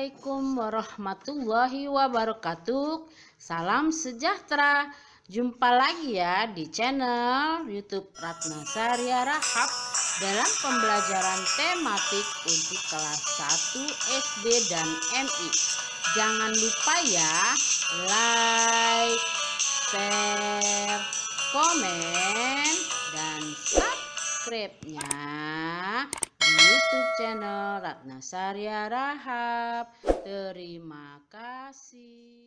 Assalamualaikum warahmatullahi wabarakatuh. Salam sejahtera. Jumpa lagi ya di channel YouTube Ratna Saria Rahab dalam pembelajaran tematik untuk kelas 1 SD dan MI. Jangan lupa ya, like, share, komen, dan subscribe-nya di YouTube channel Ratna Saria Rahab. Terima kasih.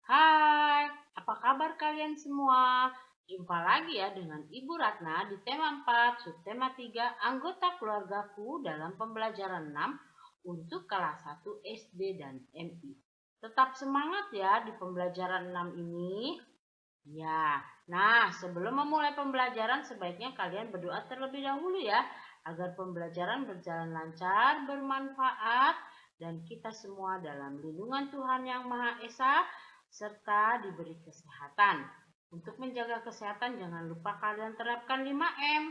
Hai, apa kabar kalian semua? Jumpa lagi ya dengan Ibu Ratna di tema 4, subtema 3, anggota keluargaku dalam pembelajaran 6 untuk kelas 1 SD dan MI. Tetap semangat ya di pembelajaran 6 ini. Ya, nah sebelum memulai pembelajaran sebaiknya kalian berdoa terlebih dahulu ya, agar pembelajaran berjalan lancar, bermanfaat, dan kita semua dalam lindungan Tuhan Yang Maha Esa, serta diberi kesehatan. Untuk menjaga kesehatan jangan lupa kalian terapkan 5M,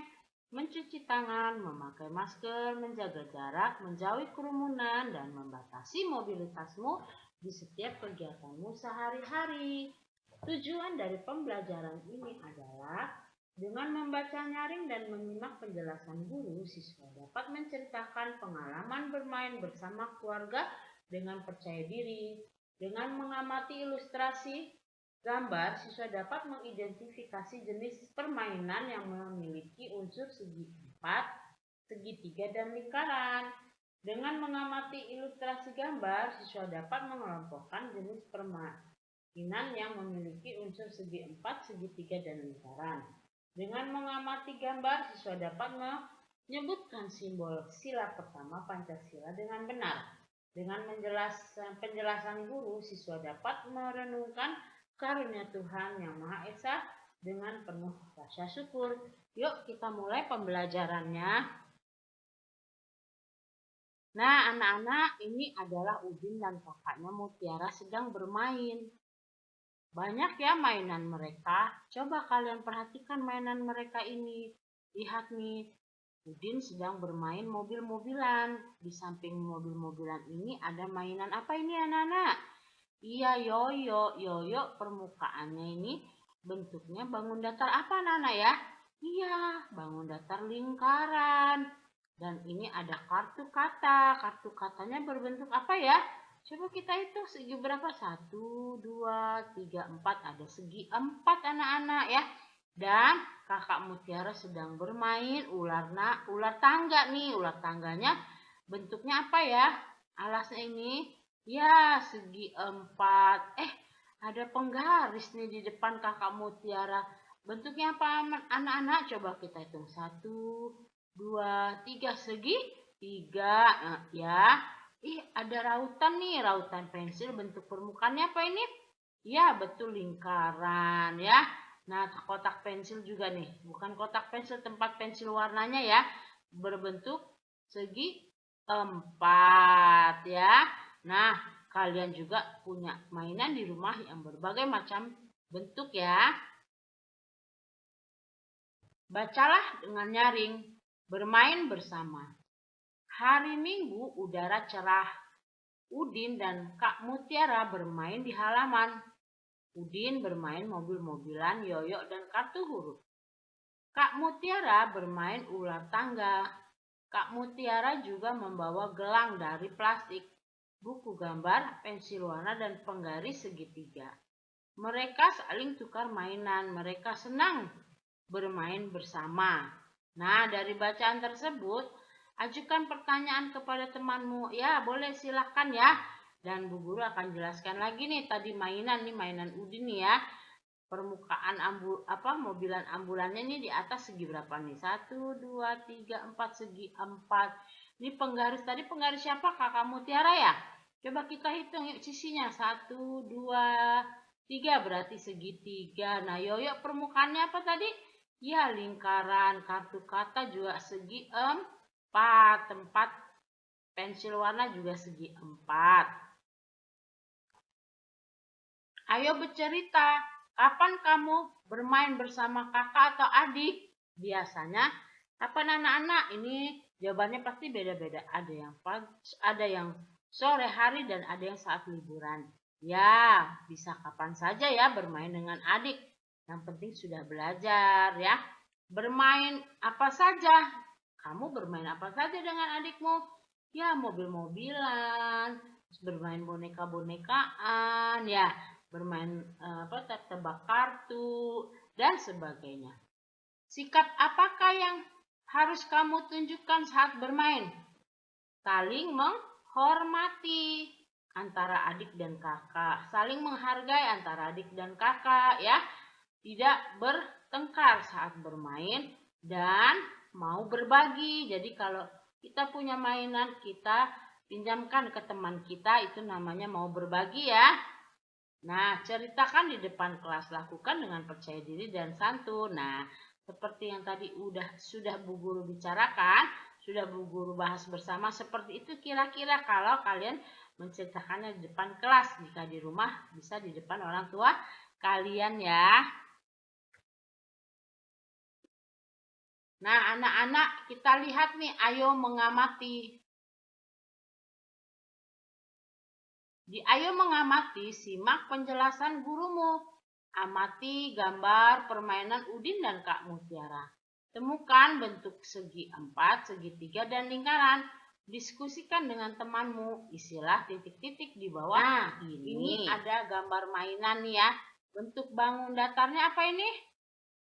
mencuci tangan, memakai masker, menjaga jarak, menjauhi kerumunan, dan membatasi mobilitasmu di setiap kegiatanmu sehari-hari. Tujuan dari pembelajaran ini adalah dengan membaca nyaring dan menyimak penjelasan guru, siswa dapat menceritakan pengalaman bermain bersama keluarga dengan percaya diri. Dengan mengamati ilustrasi gambar, siswa dapat mengidentifikasi jenis permainan yang memiliki unsur segi empat, segitiga, dan lingkaran. Dengan mengamati ilustrasi gambar, siswa dapat mengelompokkan jenis permainan yang memiliki unsur segi empat, segitiga, dan lingkaran. Dengan mengamati gambar, siswa dapat menyebutkan simbol sila pertama Pancasila dengan benar. Dengan penjelasan guru, siswa dapat merenungkan karunia Tuhan Yang Maha Esa dengan penuh rasa syukur. Yuk kita mulai pembelajarannya. Nah anak-anak, ini adalah Udin dan kakaknya Mutiara sedang bermain. Banyak ya mainan mereka. Coba kalian perhatikan mainan mereka ini. Lihat nih, Udin sedang bermain mobil-mobilan. Di samping mobil-mobilan ini ada mainan apa ini anak-anak? Iya, yoyo. Yoyo permukaannya ini bentuknya bangun datar apa anak-anak ya? Iya, bangun datar lingkaran. Dan ini ada kartu kata. Kartu katanya berbentuk apa ya? Coba kita hitung segi berapa? 1, 2, 3, 4. Ada segi 4 anak-anak ya. Dan kakak Mutiara sedang bermain ular tangga nih. Ular tangganya bentuknya apa ya? Alasnya ini ya segi 4. Ada penggaris nih di depan kakak Mutiara. Bentuknya apa anak-anak? Coba kita hitung. 1, 2, 3. Segi 3. Nah, ya. Ada rautan nih. Rautan pensil. Bentuk permukaannya apa ini? Ya betul, lingkaran ya. Nah, kotak pensil juga nih. Bukan kotak pensil, tempat pensil warnanya ya. Berbentuk segi 4 ya. Nah, kalian juga punya mainan di rumah yang berbagai macam bentuk ya. Bacalah dengan nyaring. Bermain bersama. Hari Minggu udara cerah. Udin dan Kak Mutiara bermain di halaman. Udin bermain mobil-mobilan, yoyo, dan kartu huruf. Kak Mutiara bermain ular tangga. Kak Mutiara juga membawa gelang dari plastik, buku gambar, pensil warna, dan penggaris segitiga. Mereka saling tukar mainan. Mereka senang bermain bersama. Nah, dari bacaan tersebut, ajukan pertanyaan kepada temanmu. Ya, boleh silakan ya. Dan Bu Guru akan jelaskan lagi nih tadi mainan Udin nih ya. Permukaan mobilan ambulannya nih di atas segi berapa nih? 1, 2, 3, 4, segi 4. Ini penggaris tadi, penggaris siapa? Kakak Mutiara ya? Coba kita hitung yuk sisinya. 1, 2, 3 berarti segitiga. Nah, yoyo permukaannya apa tadi? Ya, lingkaran. Kartu kata juga segi 4. Tempat pensil warna juga segi 4. Ayo bercerita, kapan kamu bermain bersama kakak atau adik? Biasanya Apa anak-anak? Ini jawabannya pasti beda-beda. Ada yang sore hari dan ada yang saat liburan. Ya, bisa kapan saja ya bermain dengan adik. Yang penting sudah belajar ya. Bermain apa saja? Kamu bermain apa saja dengan adikmu? Ya, mobil-mobilan, bermain boneka-bonekaan, ya, bermain tebak kartu dan sebagainya. Sikap apakah yang harus kamu tunjukkan saat bermain? Saling menghormati antara adik dan kakak, saling menghargai antara adik dan kakak ya. Tidak bertengkar saat bermain dan mau berbagi. Jadi kalau kita punya mainan, kita pinjamkan ke teman kita, itu namanya mau berbagi ya. Nah, ceritakan di depan kelas, lakukan dengan percaya diri dan santun. Nah, seperti yang tadi sudah Bu Guru bicarakan, sudah Bu Guru bahas bersama, seperti itu kira-kira kalau kalian menceritakannya di depan kelas. Jika di rumah bisa di depan orang tua kalian ya. Nah, anak-anak kita lihat nih, ayo mengamati. Ayo mengamati, simak penjelasan gurumu. Amati gambar permainan Udin dan Kak Mutiara. Temukan bentuk segi 4, segitiga, dan lingkaran. Diskusikan dengan temanmu. Isilah titik-titik di bawah. Nah, ini ada gambar mainan nih ya. Bentuk bangun datarnya apa ini?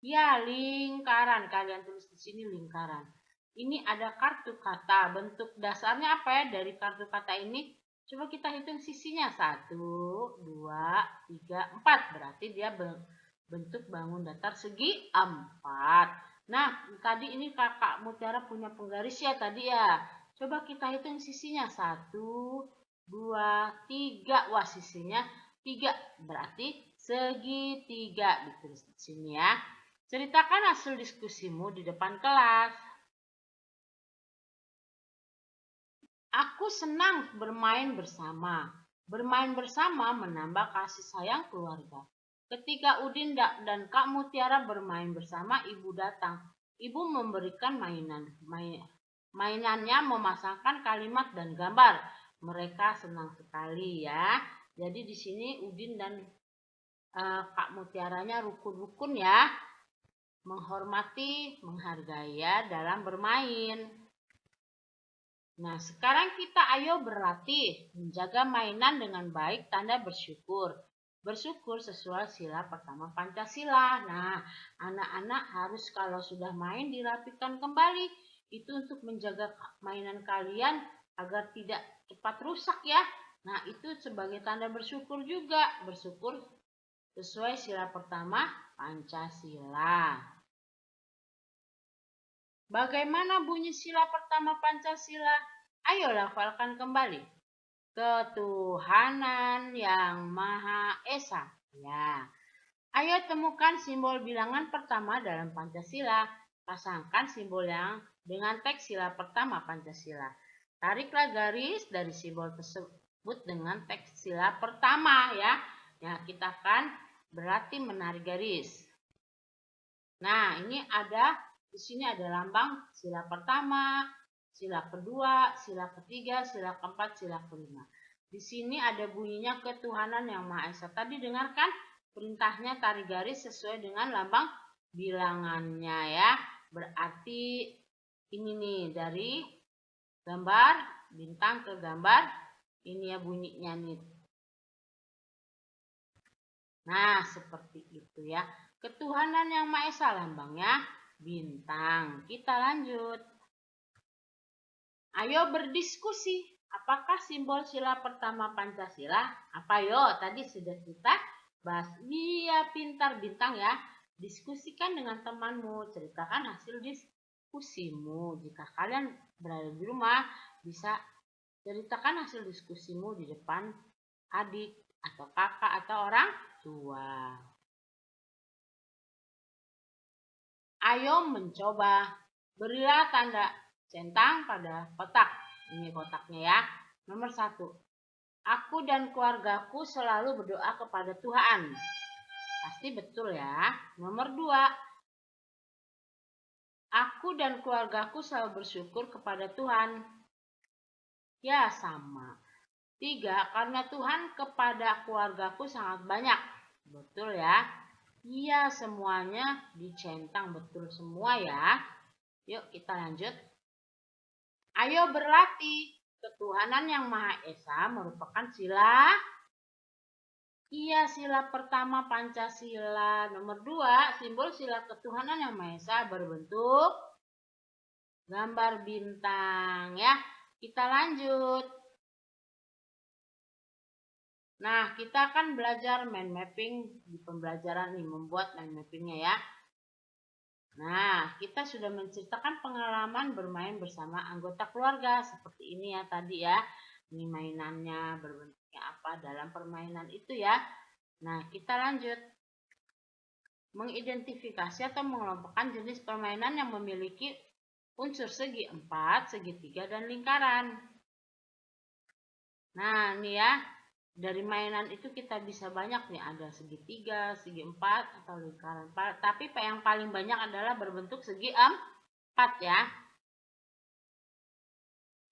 Ya, lingkaran. Kalian tulis di sini lingkaran. Ini ada kartu kata. Bentuk dasarnya apa ya dari kartu kata ini? Coba kita hitung sisinya. 1, 2, 3, 4. Berarti dia bentuk bangun datar segi 4. Nah, tadi ini Kakak Mutiara punya penggaris ya tadi ya. Coba kita hitung sisinya. 1, 2, 3. Wah, sisinya 3. Berarti segitiga. Ditulis di sini ya. Ceritakan hasil diskusimu di depan kelas. Aku senang bermain bersama. Bermain bersama menambah kasih sayang keluarga. Ketika Udin dan Kak Mutiara bermain bersama, ibu datang. Ibu memberikan mainan. Mainannya memasangkan kalimat dan gambar. Mereka senang sekali ya. Jadi di sini Udin dan Kak Mutiaranya rukun-rukun ya. Menghormati, menghargai ya dalam bermain. Nah, sekarang kita ayo berlatih menjaga mainan dengan baik, tanda bersyukur. Bersyukur sesuai sila pertama Pancasila. Nah, anak-anak harus kalau sudah main dirapikan kembali. Itu untuk menjaga mainan kalian agar tidak cepat rusak ya. Nah, itu sebagai tanda bersyukur juga. Bersyukur sesuai sila pertama Pancasila. Bagaimana bunyi sila pertama Pancasila? Ayo lafalkan kembali. Ketuhanan yang Maha Esa. Ya. Ayo temukan simbol bilangan pertama dalam Pancasila. Pasangkan simbol yang dengan teks sila pertama Pancasila. Tariklah garis dari simbol tersebut dengan teks sila pertama ya. Ya, kita akan berarti menarik garis. Nah, ini di sini ada lambang sila pertama, sila kedua, sila ketiga, sila keempat, sila kelima. Di sini ada bunyinya ketuhanan yang Maha Esa. Tadi dengarkan perintahnya tarik garis sesuai dengan lambang bilangannya ya. Berarti ini nih dari gambar bintang ke gambar ini ya bunyinya nih. Nah, seperti itu ya. Ketuhanan yang Maha Esa lambangnya bintang. Kita lanjut. Ayo berdiskusi. Apakah simbol sila pertama Pancasila? Apa yo? Tadi sudah kita bahas. Iya, pintar bintang ya. Diskusikan dengan temanmu. Ceritakan hasil diskusimu. Jika kalian berada di rumah, bisa ceritakan hasil diskusimu di depan adik atau kakak atau orang tua. Ayo mencoba. Berilah tanda centang pada kotak. Ini kotaknya ya. Nomor 1. Aku dan keluargaku selalu berdoa kepada Tuhan. Pasti betul ya. Nomor 2. Aku dan keluargaku selalu bersyukur kepada Tuhan. Ya, sama. 3. Karena Tuhan kepada keluargaku sangat banyak. Betul ya? Iya, semuanya dicentang betul semua ya. Yuk kita lanjut. Ayo berlatih. Ketuhanan yang Maha Esa merupakan sila. Iya, sila pertama Pancasila. Nomor 2, simbol sila ketuhanan yang Maha Esa berbentuk gambar bintang ya. Kita lanjut. Nah, kita akan belajar mind mapping di pembelajaran ini, membuat mind mappingnya ya. Nah, kita sudah menceritakan pengalaman bermain bersama anggota keluarga. Seperti ini ya tadi ya. Ini mainannya, berbentuknya apa dalam permainan itu ya. Nah, kita lanjut. Mengidentifikasi atau mengelompokkan jenis permainan yang memiliki unsur segi 4, segitiga, dan lingkaran. Nah, ini ya. Dari mainan itu kita bisa banyak nih, ada segitiga, segi 4, atau lingkaran. Tapi yang paling banyak adalah berbentuk segi 4 ya.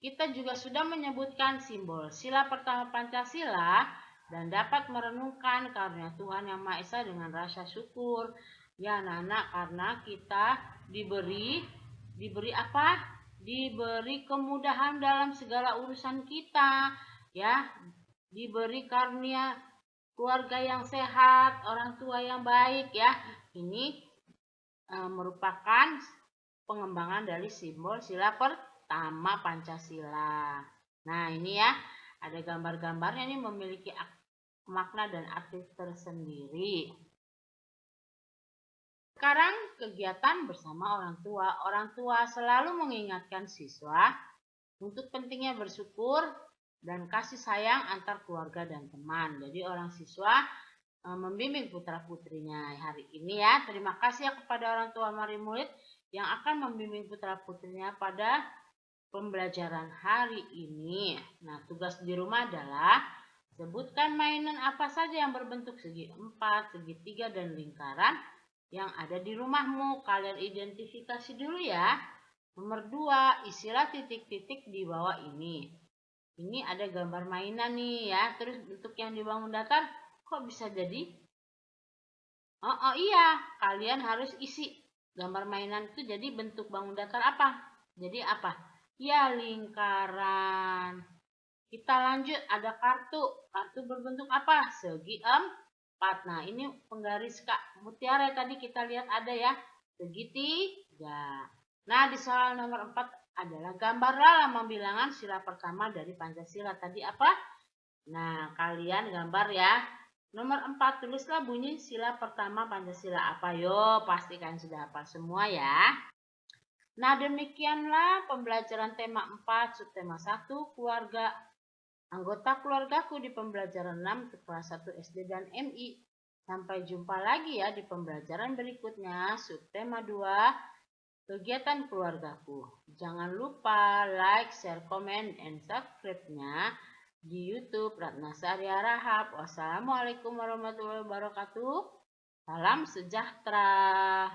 Kita juga sudah menyebutkan simbol sila pertama Pancasila dan dapat merenungkan karunia Tuhan Yang Maha Esa dengan rasa syukur. Ya anak-anak, karena kita diberi apa? Diberi kemudahan dalam segala urusan kita, ya. Diberi karunia keluarga yang sehat, orang tua yang baik ya. Ini merupakan pengembangan dari simbol sila pertama Pancasila. Nah, ini ya, ada gambar-gambarnya ini memiliki makna dan arti tersendiri. Sekarang kegiatan bersama orang tua. Orang tua selalu mengingatkan siswa untuk pentingnya bersyukur dan kasih sayang antar keluarga dan teman. Jadi orang siswa membimbing putra-putrinya hari ini ya. Terima kasih ya kepada orang tua mari murid yang akan membimbing putra-putrinya pada pembelajaran hari ini. Nah, tugas di rumah adalah sebutkan mainan apa saja yang berbentuk segi 4, segitiga, dan lingkaran yang ada di rumahmu. Kalian identifikasi dulu ya. Nomor 2, isilah titik-titik di bawah ini. Ini ada gambar mainan nih ya. Terus bentuk yang di bangun datar kok bisa jadi? Oh iya, kalian harus isi gambar mainan itu jadi bentuk bangun datar apa? Jadi apa? Ya, lingkaran. Kita lanjut, ada kartu. Kartu berbentuk apa? Segi 4. Nah, ini penggaris Kak Mutiara tadi kita lihat ada ya. Segitiga. Nah, di soal nomor 4 adalah gambarlah lambang bilangan sila pertama dari Pancasila. Tadi apa? Nah, kalian gambar ya. Nomor 4, tulislah bunyi sila pertama Pancasila apa? Yo, pastikan sudah hafal semua ya. Nah, demikianlah pembelajaran tema 4, subtema 1, keluarga. Anggota keluargaku di pembelajaran 6 kelas 1 SD dan MI. Sampai jumpa lagi ya di pembelajaran berikutnya, subtema 2, kegiatan keluargaku. Jangan lupa like, share, komen, dan subscribe-nya di YouTube Ratna Sari Harahap. Wassalamualaikum warahmatullahi wabarakatuh. Salam sejahtera.